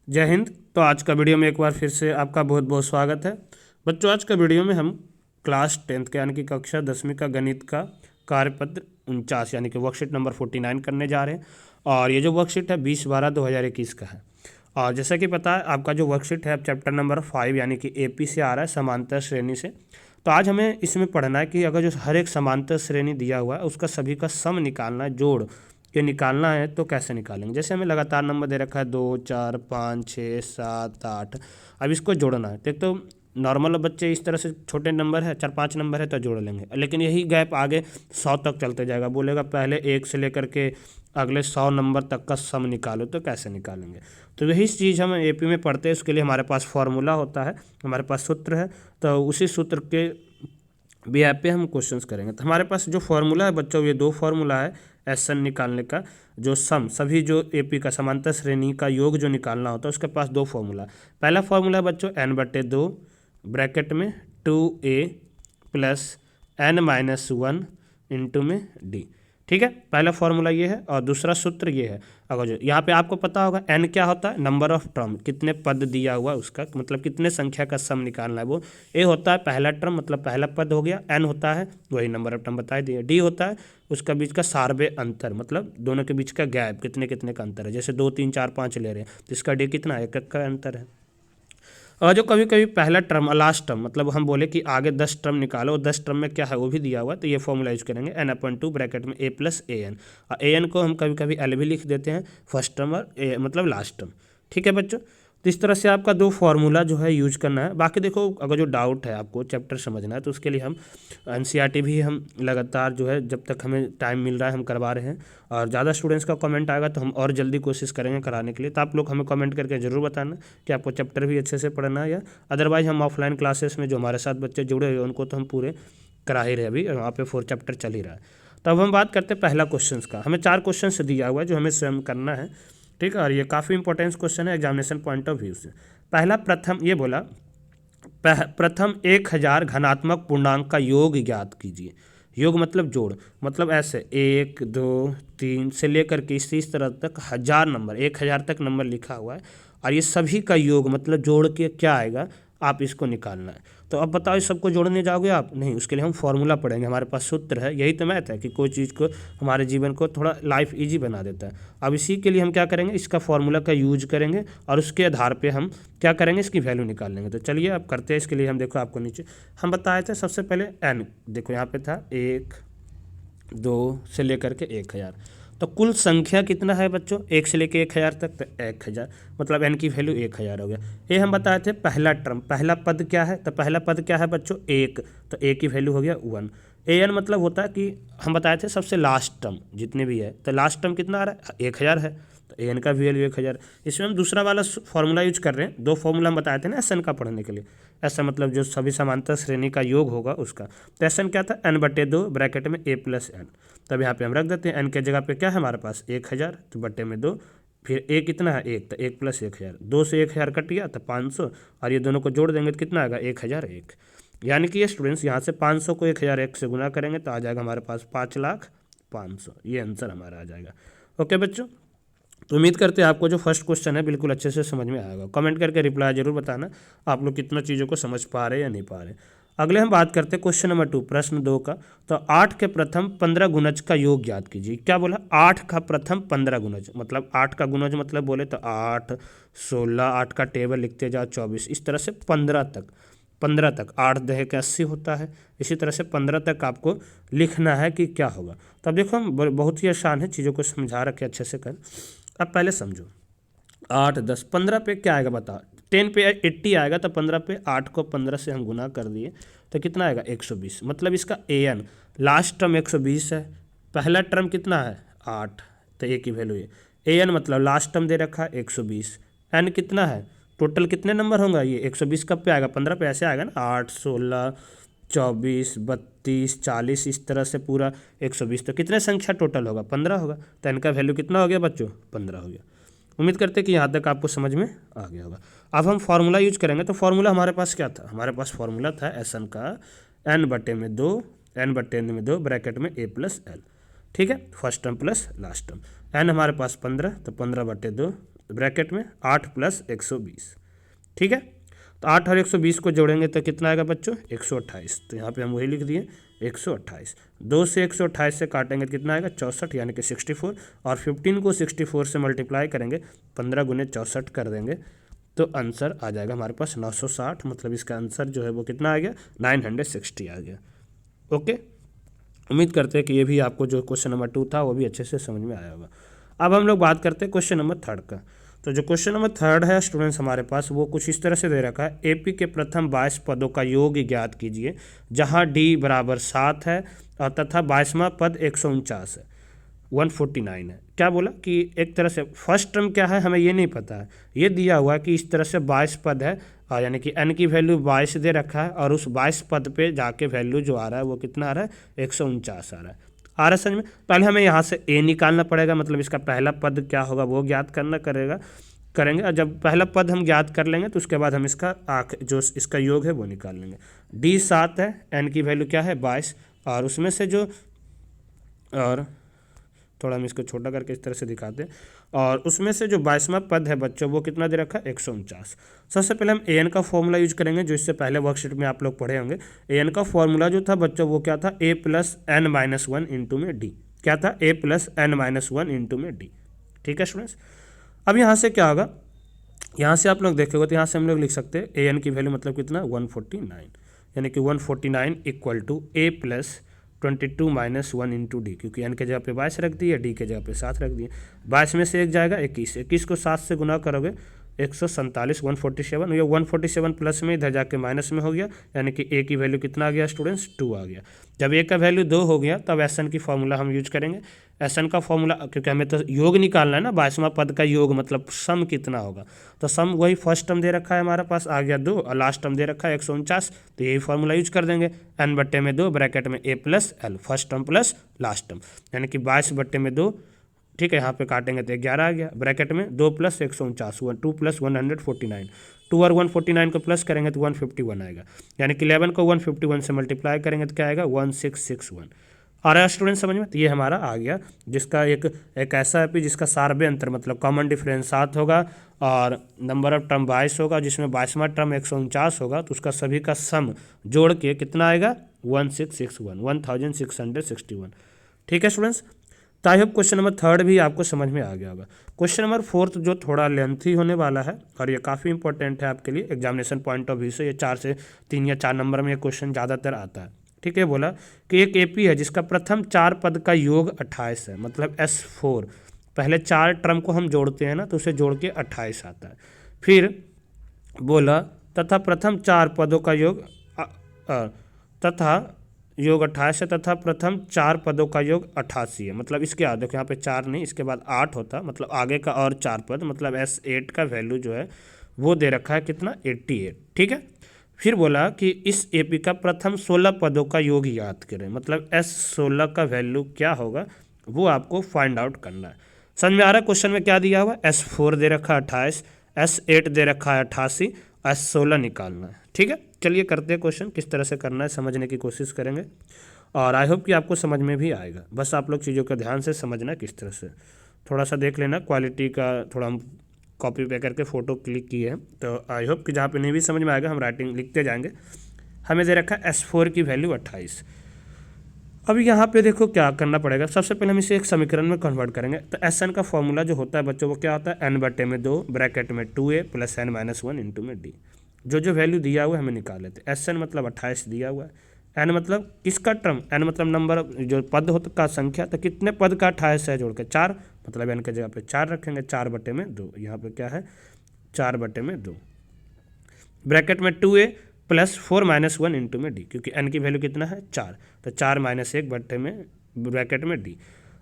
जय हिंद। तो आज का वीडियो में एक बार फिर से आपका बहुत बहुत स्वागत है। बच्चों, आज का वीडियो में हम क्लास 10th के यानी कि कक्षा 10वीं का गणित का कार्यपत्र 49 यानी कि वर्कशीट नंबर 49 करने जा रहे हैं। और ये जो वर्कशीट है 20/12/2021 का है। और जैसा कि पता है आपका जो वर्कशीट है चैप्टर नंबर 5 यानी कि AP से आ रहा है, समांतर श्रेणी से। तो आज हमें इसमें पढ़ना है कि अगर जो हर एक समांतर श्रेणी दिया हुआ है उसका सभी का सम निकालना है, जोड़ ये निकालना है तो कैसे निकालेंगे। जैसे हमें लगातार नंबर दे रखा है 2 4 5 6 7 8। अब इसको जोड़ना है। एक तो नॉर्मल बच्चे इस तरह से छोटे नंबर है 4 5 नंबर है तो जोड़ लेंगे, लेकिन यही गैप आगे 100 तक चलते जाएगा। बोलेगा पहले 1 से लेकर के अगले 100 नंबर तक का सम निकालो, तो कैसे निकालेंगे। तो यही चीज़ हम AP में पढ़ते हैं। उसके लिए हमारे पास फॉर्मूला होता है, हमारे पास सूत्र है। तो उसी सूत्र के भी पे हम क्वेश्चंस करेंगे। तो हमारे पास जो फॉर्मूला है बच्चों, ये दो फॉर्मूला है SN निकालने का। जो सम सभी जो AP का समांतर श्रेणी का योग जो निकालना होता है उसके पास दो फॉर्मूला। पहला फॉर्मूला है बच्चों n/2 ब्रैकेट में 2a प्लस n-1 इंटू में d। ठीक है, पहला फॉर्मूला ये है और दूसरा सूत्र ये है। अगर जो यहाँ पे आपको पता होगा n क्या होता है, नंबर ऑफ टर्म, कितने पद दिया हुआ उसका मतलब कितने संख्या का सम निकालना है वो। a होता है पहला टर्म मतलब पहला पद हो गया, n होता है वही नंबर ऑफ टर्म बता दिए, d होता है उसका बीच का सार्वय अंतर मतलब दोनों के बीच का गैप कितने कितने का अंतर है। जैसे 2 3 4 5 ले रहे हैं तो इसका d कितना है, 1 का अंतर है। और जो कभी कभी पहला टर्म और लास्ट टर्म मतलब हम बोले कि आगे 10 टर्म निकालो, 10 टर्म में क्या है वो भी दिया हुआ, तो ये फॉर्मूला यूज करेंगे n/2 ब्रैकेट में a प्लस an। और an को हम कभी कभी l भी लिख देते हैं, फर्स्ट टर्म और मतलब लास्ट टर्म। ठीक है बच्चों, तो इस तरह से आपका दो फार्मूला जो है यूज करना है। बाकी देखो अगर जो डाउट है आपको चैप्टर समझना है तो उसके लिए हम NCERT भी हम लगातार जो है जब तक हमें टाइम मिल रहा है हम करवा रहे हैं। और ज़्यादा स्टूडेंट्स का कमेंट आएगा तो हम और जल्दी कोशिश करेंगे कराने के लिए। तो आप लोग हमें कमेंट करके ज़रूर बताना कि आपको चैप्टर भी अच्छे से पढ़ना है, या अदरवाइज हम ऑफलाइन क्लासेस में जो हमारे साथ बच्चे जुड़े हुए उनको तो हम पूरे करा ही रहे। अभी वहाँ पे 4 चैप्टर चल ही रहा है। तो अब हम बात करते हैं पहला क्वेश्चन का। हमें 4 क्वेश्चन दिया हुआ है जो हमें स्वयं करना है। ठीक है, और ये काफ़ी इंपॉर्टेंट क्वेश्चन है एग्जामिनेशन पॉइंट ऑफ व्यू से। पहला प्रथम ये बोला प्रथम 1000 घनात्मक पूर्णांक का योग ज्ञात कीजिए। योग मतलब जोड़, मतलब ऐसे 1 2 3 से लेकर के इस तरह तक 1000 नंबर, 1000 तक नंबर लिखा हुआ है। और ये सभी का योग मतलब जोड़ के क्या आएगा आप इसको निकालना है। तो अब बताओ इस सबको जोड़ने जाओगे आप नहीं, उसके लिए हम फॉर्मूला पढ़ेंगे। हमारे पास सूत्र है, यही तो मैथ है कि कोई चीज़ को हमारे जीवन को थोड़ा लाइफ इजी बना देता है। अब इसी के लिए हम क्या करेंगे, इसका फॉर्मूला का यूज करेंगे और उसके आधार पे हम क्या करेंगे, इसकी वैल्यू निकाल लेंगे। तो चलिए अब करते हैं। इसके लिए हम देखो आपको नीचे हम बताए थे सबसे पहले n, देखो यहाँ पे था 1 2 से लेकर के 1000। तो कुल संख्या कितना है बच्चों, 1 से लेकर 1000 तक, तो 1000 मतलब n की वैल्यू 1000 हो गया। ये हम बताए थे पहला टर्म, पहला पद क्या है, तो पहला पद क्या है बच्चों 1, तो a की वैल्यू हो गया 1। an मतलब होता है कि हम बताए थे सबसे लास्ट टर्म जितने भी है, तो लास्ट टर्म कितना आ रहा है 1000 है, तो an का वैल्यू 1000। इसमें हम दूसरा वाला फॉर्मूला यूज कर रहे हैं। दो फॉर्मूला हम बताए थे ना SN का पढ़ने के लिए। ऐसा मतलब जो सभी समांतर श्रेणी का योग होगा उसका। तो SN क्या था, n/2 ब्रैकेट में a प्लस n। तब यहाँ पे हम रख देते हैं n के जगह पे क्या है हमारे पास 1000, तो बट्टे में 2, फिर a कितना है 1, तो 1 प्लस 1000, 2 से 1000 कट गया तो 500, और ये दोनों को जोड़ देंगे तो कितना आएगा 1001। यानी कि ये स्टूडेंट्स यहाँ से 500 को 1001 से गुना करेंगे तो आ जाएगा हमारे पास 5,05,000। ये आंसर हमारा आ जाएगा। ओके बच्चों, तो उम्मीद करते हैं आपको जो फर्स्ट क्वेश्चन है बिल्कुल अच्छे से समझ में आएगा। कमेंट करके रिप्लाई जरूर बताना आप लोग कितना चीज़ों को समझ पा रहे हैं या नहीं पा रहे। अगले हम बात करते हैं क्वेश्चन नंबर 2 प्रश्न 2 का। तो 8 के प्रथम 15 गुणज का योग ज्ञात कीजिए। क्या बोला, 8 का प्रथम 15 गुणज मतलब 8 का गुणज मतलब बोले तो 8 16, 8 का टेबल लिखते जाओ 24, इस तरह से 15 तक। 15 तक 8 दहे के 80 होता है। इसी तरह से 15 तक आपको लिखना है कि क्या होगा। तो अब देखो बहुत ही आसान है, चीज़ों को समझा रखे अच्छे से कर। अब पहले समझो 8 10 15 पे क्या आएगा बताओ, 10 पे 80 आएगा, तो 15 पे 8 को 15 से हम गुना कर दिए तो कितना आएगा 120। मतलब इसका an लास्ट टर्म 120 है, पहला टर्म कितना है 8, तो a की वैल्यू है an मतलब लास्ट टर्म दे रखा है 120। n कितना है, टोटल कितने नंबर होंगे ये 120 कब पे आएगा 15 पे ऐसे आएगा ना, 8 16 24 32 40 इस तरह से पूरा 120। तो कितने संख्या टोटल होगा 15 होगा। तो इनका वैल्यू कितना हो गया बच्चों 15 हो गया। उम्मीद करते हैं कि यहाँ तक आपको समझ में आ गया होगा। अब हम फार्मूला यूज करेंगे। तो फार्मूला हमारे पास क्या था, हमारे पास फार्मूला था SN का n/2 ब्रैकेट में a प्लस l। ठीक है, first term plus last term. n हमारे पास 15, तो 15/2 ब्रैकेट में 8 प्लस 120, ठीक है। तो 8 और 120 को जोड़ेंगे तो कितना आएगा बच्चों 128, तो यहाँ पे हम वही लिख दिए 128। 2 से 128 से काटेंगे तो कितना आएगा 64 यानी कि 64, और 15 को 64 से मल्टीप्लाई करेंगे 15 गुने 64 कर देंगे तो आंसर आ जाएगा हमारे पास 960, मतलब इसका आंसर जो है वो कितना आ गया 960 आ गया। ओके, उम्मीद करते हैं कि ये भी आपको जो क्वेश्चन नंबर 2 था वो भी अच्छे से समझ में आया होगा। अब हम लोग बात करते हैं क्वेश्चन नंबर 3 का। तो जो क्वेश्चन नंबर 3 है स्टूडेंट्स हमारे पास, वो कुछ इस तरह से दे रखा है, एपी के प्रथम 22 पदों का योग ज्ञात कीजिए, जहां डी बराबर 7 है और तथा 22वां पद 149 है, 149 है। क्या बोला कि एक तरह से फर्स्ट टर्म क्या है हमें ये नहीं पता है, ये दिया हुआ है कि इस तरह से 22 पद है, और यानी कि n की वैल्यू 22 दे रखा है, और उस 22 पद पे जाके वैल्यू जो आ रहा है वो कितना आ रहा है 149 आ रहा है। आ रहा है समझ में। पहले हमें यहाँ से a निकालना पड़ेगा, मतलब इसका पहला पद क्या होगा वो ज्ञात करेंगे, और जब पहला पद हम ज्ञात कर लेंगे तो उसके बाद हम इसका जो इसका योग है वो निकाल लेंगे। d 7 है, n की वैल्यू क्या है 22, और उसमें से जो, और थोड़ा हम इसको छोटा करके इस तरह से दिखाते हैं, और उसमें से जो 22वां पद है बच्चों वो कितना दे रखा है 149। सबसे पहले हम an का फॉर्मूला यूज करेंगे, जो इससे पहले वर्कशीट में आप लोग पढ़े होंगे। an का फॉर्मूला जो था बच्चों वो क्या था, a plus n minus 1 into में d, क्या था a plus n minus 1 into में d, ठीक है स्टूडेंट्स। अब यहाँ से क्या होगा, यहाँ से आप लोग देखेंगे तो यहाँ से हम लोग लिख सकते हैं an की वैल्यू मतलब कितना 149, यानी कि 149 equal to a plus 22 minus 1 into D, क्योंकि n के जगह पे 22 रख दिए, डी के जगह पे 7 रख दिए। 22 में से एक जाएगा 21, 21 को 7 से गुना करोगे 147, 147, ये 147 प्लस में इधर जाके माइनस में हो गया, यानी कि a की वैल्यू कितना आ गया स्टूडेंट्स 2 आ गया। जब a का वैल्यू 2 हो गया तब एस एन की फॉर्मूला हम यूज करेंगे। एस एन का फॉर्मूला, क्योंकि हमें तो योग निकालना है ना, 22वां पद का योग मतलब सम कितना होगा, तो सम वही फर्स्ट टर्म दे रखा है हमारे पास आ गया 2, और लास्ट टर्म दे रखा है 149, तो यही फॉर्मूला यूज कर देंगे, n बट्टे में 2 ब्रैकेट में a plus L, first term plus last term, यानी कि 22 बट्टे में 2, ठीक है। यहाँ पे काटेंगे तो 11 आ गया, ब्रैकेट में 2 प्लस 149, 2 प्लस 149, 2 और 149 को प्लस करेंगे तो 151 आएगा, यानी कि 11 को 151 से मल्टीप्लाई करेंगे तो क्या आएगा 1661। आ रहा है स्टूडेंट समझ में। तो ये हमारा आ गया, जिसका एक ऐसा है जिसका सार्वय अंतर मतलब कॉमन डिफरेंस 7 होगा, और नंबर ऑफ टर्म 22 होगा, जिसमें 22वां टर्म 149 होगा, तो उसका सभी का सम जोड़ के कितना आएगा 1661, 1661, ठीक है स्टूडेंट्स। तो आई होप क्वेश्चन नंबर 3 भी आपको समझ में आ गया होगा। क्वेश्चन नंबर 4 जो थोड़ा लेंथी होने वाला है, और ये काफ़ी इंपॉर्टेंट है आपके लिए एग्जामिनेशन पॉइंट ऑफ व्यू से, ये 4 से 3 या 4 नंबर में ये क्वेश्चन ज़्यादातर आता है, ठीक है। बोला कि एक एपी है जिसका प्रथम 4 पद का योग 28 है, मतलब S4, पहले 4 टर्म को हम जोड़ते हैं ना तो उसे जोड़ के 28 आता है। फिर बोला तथा प्रथम 4 पदों का योग तथा योग 28 है, तथा प्रथम 4 पदों का योग 88 है, मतलब इसके आगे देखो यहाँ पे 4 नहीं, इसके बाद 8 होता, मतलब आगे का और 4 पद, मतलब S8 का वैल्यू जो है वो दे रखा है कितना 88, ठीक है। फिर बोला कि इस एपी का प्रथम 16 पदों का योग याद करें, मतलब S16 का वैल्यू क्या होगा वो आपको फाइंड आउट करना है। समझ में आ रहा है क्वेश्चन में क्या दिया हुआ, S4 दे रखा है 28, S8 दे रखा है 88, S16 निकालना है, ठीक है। चलिए करते हैं क्वेश्चन, किस तरह से करना है समझने की कोशिश करेंगे, और आई होप कि आपको समझ में भी आएगा। बस आप लोग चीज़ों का ध्यान से समझना किस तरह से, थोड़ा सा देख लेना क्वालिटी का, थोड़ा हम कॉपी पे करके फ़ोटो क्लिक किए हैं, तो आई होप कि जहाँ पे नहीं भी समझ में आएगा हम राइटिंग लिखते जाएंगे। हमें दे रखा है S4 की वैल्यू 28। अब यहाँ पे देखो क्या करना पड़ेगा, सबसे पहले हम इसे एक समीकरण में कन्वर्ट करेंगे। तो एस एन का फॉर्मूला जो होता है बच्चों वो क्या होता है, n बटे में 2 ब्रैकेट में 2a plus n minus 1 into में d, जो वैल्यू दिया हुआ है हमें निकाल लेते हैं। एस एन मतलब 28 दिया हुआ है, n मतलब किसका टर्म, n मतलब नंबर जो पद होता का संख्या, तो कितने पद का 28 है जोड़ के 4, मतलब n के जगह पे 4 रखेंगे, 4 बटे में 2, यहाँ पे क्या है 4 बटे में 2 ब्रैकेट में 2a प्लस 4 माइनस 1 इंटू में डी, क्योंकि n की वैल्यू कितना है 4, तो 4 माइनस 1 बट्टे में ब्रैकेट में डी।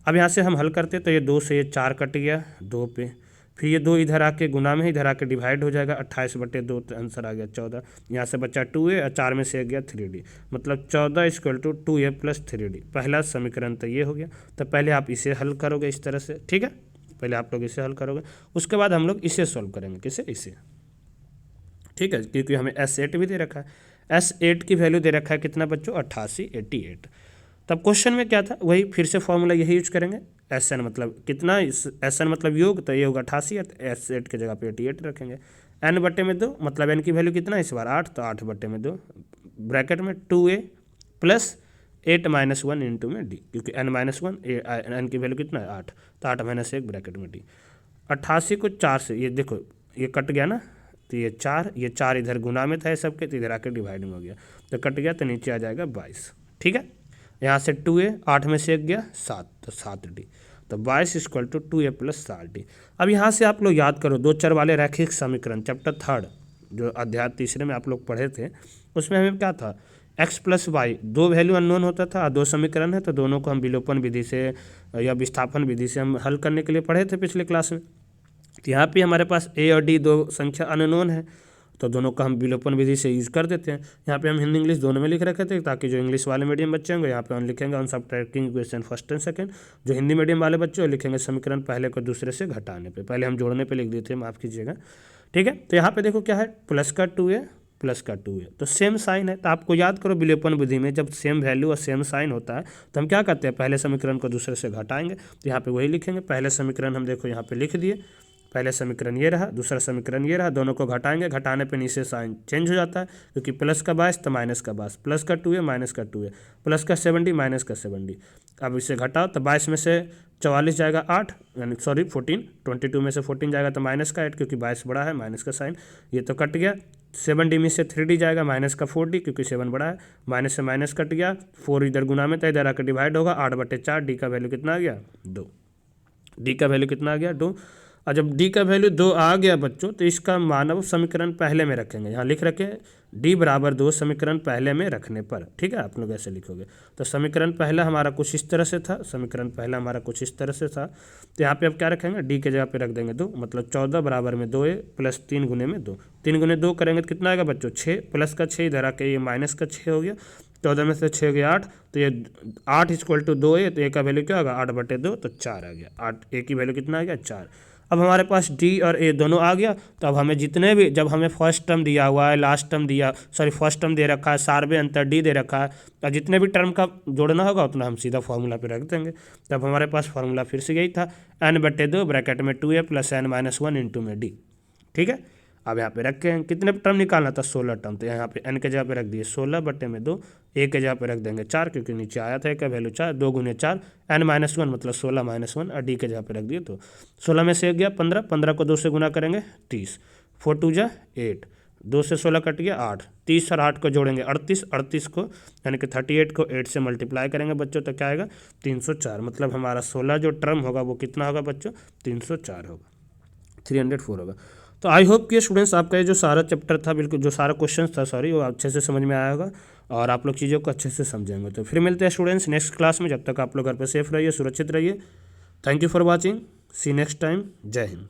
अब यहाँ से हम हल करते तो ये 2 से ये 4 कट गया 2 पे, फिर ये 2 इधर आके गुना में इधर आके डिवाइड हो जाएगा, 28 बटे 2, तो आंसर आ गया 14। यहाँ से बचा 2a और 4 में से 1 गया 3d, मतलब 14 equal to 2a plus 3d। पहला समीकरण तो ये हो गया। तो पहले आप इसे हल करोगे इस तरह से, ठीक है, पहले आप लोग इसे हल करोगे, उसके बाद हम लोग इसे सॉल्व करेंगे, किसे, इसे, ठीक है, क्योंकि हमें S8 भी दे रखा है। S8 की वैल्यू दे रखा है कितना बच्चों 88, तब क्वेश्चन में क्या था, वही फिर से फॉर्मूला यही यूज करेंगे। एस एन मतलब कितना, एस एन मतलब योग, तो ये होगा 88 है, तो एस एट की जगह पे 88 रखेंगे। एन बटे में 2 मतलब एन की वैल्यू कितना है इस बार 8, तो 8 बटे में 2 ब्रैकेट में 2a प्लस 8 माइनस 1 इंटू में डी, क्योंकि n माइनस 1 एन की वैल्यू कितना है 8, तो 8 माइनस 1 ब्रैकेट में डी। 88 को 4 से, ये देखो ये कट गया ना, तो ये 4 इधर गुना में था ये सबके, तो इधर आकर डिवाइडिंग हो गया, तो कट गया, तो नीचे आ जाएगा 22। ठीक है, यहाँ से 2a 8 में से 1 गया 7, तो 7d, तो 22 equal to 2a plus 7d। अब यहाँ से आप लोग याद करो दो चर वाले रैखिक समीकरण चैप्टर 3 जो अध्याय 3 में आप लोग पढ़े थे, उसमें हमें क्या था, x प्लस वाई, दो वैल्यू अननोन होता था, दो समीकरण है, तो दोनों को हम विलोपन विधि से या विस्थापन विधि से हम हल करने के लिए पढ़े थे पिछले क्लास में। तो यहाँ पे हमारे पास a और d दो संख्या अननोन है, तो दोनों का हम विलोपन विधि से यूज कर देते हैं। यहाँ पे हम हिंदी इंग्लिश दोनों में लिख रखे थे, ताकि जो इंग्लिश वाले मीडियम बच्चे होंगे यहाँ पे हम लिखेंगे on subtracting equation first and second, जो हिंदी मीडियम वाले बच्चे लिखेंगे समीकरण पहले को दूसरे से घटाने पे, पहले हम जोड़ने पे लिख दिए थे, माफ़ कीजिएगा। ठीक है, तो यहाँ पे देखो क्या है, प्लस का 2a प्लस का 2a, तो सेम साइन है, तो आपको याद करो विलोपन विधि में जब सेम वैल्यू और सेम साइन होता है तो हम क्या करते हैं, पहले समीकरण को दूसरे से घटाएंगे, तो यहाँ पे वही लिखेंगे। पहले समीकरण हम देखो यहाँ पे लिख दिए, पहले समीकरण ये रहा, दूसरा समीकरण ये रहा, दोनों को घटाएंगे, घटाने पे नीचे साइन चेंज हो जाता है, क्योंकि प्लस का 22 तो माइनस का 22, प्लस का 2a माइनस का 2a, प्लस का 70 माइनस का 70। अब इसे घटाओ तो 22 में से 44 जाएगा 8, यानी सॉरी 14, 22 में से 14 जाएगा तो माइनस का 8, क्योंकि 22 बड़ा है, माइनस का साइन, ये तो कट गया। 70 में से 3d जाएगा माइनस का 4d, क्योंकि 7 बड़ा है, माइनस से माइनस कट गया, 4 इधर गुना में था, इधर आकर डिवाइड होगा, 8/4, डी का वैल्यू कितना आ गया 2, डी का वैल्यू कितना आ गया 2। और जब d का वैल्यू 2 आ गया बच्चों, तो इसका मानव समीकरण पहले में रखेंगे, यहाँ लिख रखे d बराबर 2 समीकरण पहले में रखने पर। ठीक है, आप लोग ऐसे लिखोगे, तो समीकरण पहला हमारा कुछ इस तरह से था, समीकरण पहला हमारा कुछ इस तरह से था, तो यहाँ पे अब क्या रखेंगे, d के जगह पे रख देंगे 2, मतलब 14 बराबर में 2a प्लस 3 गुने में 2, 3 गुने 2 करेंगे तो कितना आएगा बच्चों 6, प्लस का 6 इधर आके ये माइनस का 6 हो गया, 14 में से 6 गया 8, तो ये 8 इक्वल टू 2a, तो a का वैल्यू क्या होगा 8/2, तो 4 आ गया, 8 a की वैल्यू कितना आ गया 4। अब हमारे पास d और a दोनों आ गया, तो अब हमें जितने भी, जब हमें फर्स्ट टर्म दिया हुआ है, लास्ट टर्म दिया, सॉरी फर्स्ट टर्म दे रखा है, सारवे अंतर d दे रखा है, तो जितने भी टर्म का जोड़ना होगा उतना हम सीधा फार्मूला पे रख देंगे। तब हमारे पास फार्मूला फिर से यही था, n/2 ब्रैकेट में 2a plus n minus 1 into में d। ठीक है, अब यहाँ पे रखे हैं, कितने टर्म निकालना था 16 टर्म, तो यहाँ पे n के जगह पे रख दिए 16/2, a के जगह पे रख देंगे 4, क्योंकि नीचे आया था a का वैल्यू 4, 2 गुने 4 n माइनस 1 मतलब 16 माइनस 1, और d के जगह पे रख दिए, तो 16 में से 1 गया 15, 15 को 2 से गुना करेंगे 30, 4 2 जा 8, 2 से 16 कट गया 8, 30 और 8 को जोड़ेंगे 38, 38 को यानी कि 38 को 8 से मल्टीप्लाई करेंगे बच्चों, तो क्या आएगा 304, मतलब हमारा 16 जो टर्म होगा वो कितना होगा बच्चों 304 होगा, 304 होगा। तो आई होप कि स्टूडेंट्स आपका ये जो सारा चैप्टर था, बिल्कुल जो सारा क्वेश्चन था सॉरी, वो अच्छे से समझ में आया होगा और आप लोग चीज़ों को अच्छे से समझेंगे। तो फिर मिलते हैं स्टूडेंट्स नेक्स्ट क्लास में, जब तक आप लोग घर पर सेफ रहिए, सुरक्षित रहिए। Thank you for watching, see next time, जय हिंद।